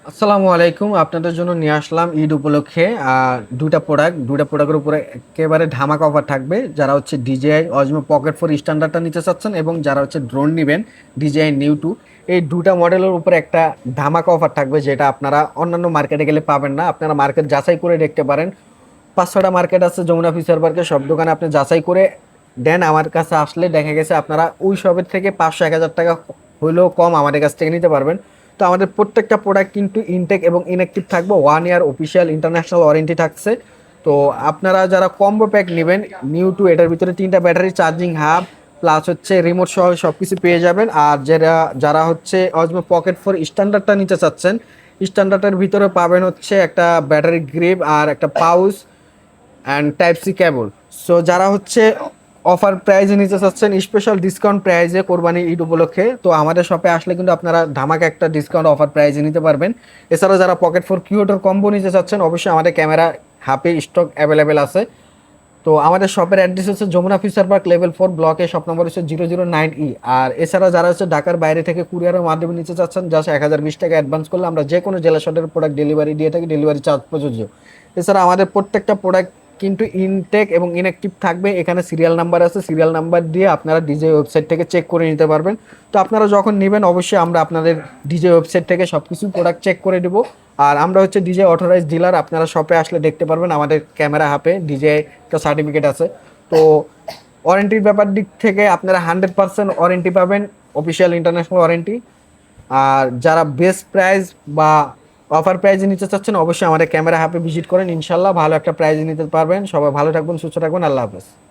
আসসালামু আলাইকুম। আপনাদের জন্য নিয়ে আসলাম ঈদ উপলক্ষে দুইটা প্রোডাক্টের উপরে একেবারে ধামাকা অফার থাকবে। যারা হচ্ছে DJI Osmo Pocket 4 স্ট্যান্ডার্ডটা নিতে চাচ্ছেন এবং যারা হচ্ছে ড্রোন নেবেন DJI Neo 2, এই দুটা মডেলের উপরে একটা ধামাকা অফার থাকবে, যেটা আপনারা অন্যান্য মার্কেটে গেলে পাবেন না। আপনারা মার্কেট যাচাই করে দেখতে পারেন। 5-6টা মার্কেট আছে যমুনা ফিউচার পার্কে, সব দোকানে আপনি যাচাই করে দেন। আমার কাছে আসলে দেখা গেছে আপনারা ওই সবের থেকে 500-1000 টাকা হইলেও কম আমাদের কাছ থেকে নিতে পারবেন। তো আমাদের প্রত্যেকটা প্রোডাক্ট কিন্তু ইনটেক এবং ইনঅ্যাক্টিভ থাকবে, 1 ইয়ার অফিসিয়াল ইন্টারন্যাশনাল ওয়ারেন্টি থাকছে। তো আপনারা যারা কম্বো প্যাক নেবেন নিউ টু, এটার ভিতরে 3টা ব্যাটারি, চার্জিং হাব, প্লাস হচ্ছে রিমোট সহ সব কিছু পেয়ে যাবেন। আর যারা যারা হচ্ছে অজমো পকেট 4 স্ট্যান্ডার্ডটা নিতে চাচ্ছেন, স্ট্যান্ডার্ডের ভিতরে পাবেন হচ্ছে একটা ব্যাটারি গ্রিপ আর একটা pouch and type C cable. So যারা হচ্ছে অফার প্রাইজে নিতে চাচ্ছেন, স্পেশাল ডিসকাউন্ট প্রাইজে কোরবানি ঈদ উপলক্ষে, তো আমাদের শপে আসলে কিন্তু আপনারা ধামাকা একটা ডিসকাউন্ট অফার প্রাইজে নিতে পারবেন। এছাড়াও যারা পকেট ফোর কিউটোর কম্বো নিতে চাচ্ছেন, অবশ্যই আমাদের ক্যামেরা হাফে স্টক অ্যাভেলেবেল আছে। তো আমাদের শপের অ্যাড্রেস হচ্ছে যমুনা ফিউচার পার্ক লেভেল 4 ব্লকে, শপ নম্বর হচ্ছে 009E। আর এছাড়া যারা হচ্ছে ঢাকার বাইরে থেকে কুরিয়ারের মাধ্যমে নিতে চাচ্ছেন, জাস্ট 1020 টাকা অ্যাডভান্স করলে আমরা যে কোনো জেলা সদরের প্রোডাক্ট ডেলিভারি দিয়ে থাকি, ডেলিভারি চার্জ প্রযোজ্য। এছাড়া আমাদের প্রত্যেকটা প্রোডাক্ট কিন্তু ইনটেক এবং ইনঅ্যাক্টিভ থাকবে। এখানে সিরিয়াল নাম্বার আছে, সিরিয়াল নাম্বার দিয়ে আপনারা ডিজে ওয়েবসাইট থেকে চেক করে নিতে পারবেন। তো আপনারা যখন নেবেন অবশ্যই আমরা আপনাদের ডিজে ওয়েবসাইট থেকে সব কিছু প্রোডাক্ট চেক করে দেবো। আর আমরা হচ্ছে ডিজে অথরাইজ ডিলার, আপনারা শপে আসলে দেখতে পারবেন আমাদের ক্যামেরা হাতে ডিজে একটা সার্টিফিকেট আছে। তো ওয়ারেন্টির ব্যাপার দিক থেকে আপনারা 100% ওয়ারেন্টি পাবেন, অফিসিয়াল ইন্টারন্যাশনাল ওয়ারেন্টি। আর যারা বেস্ট প্রাইস বা অফার প্রাইজে নিতে চাচ্ছেন, অবশ্যই আমাদের ক্যামেরা হাবে ভিজিট করেন, ইনশাল্লাহ ভালো একটা প্রাইজে নিতে পারবেন। সবাই ভালো থাকবেন, সুস্থ থাকবেন, আল্লাহ হাফেজ।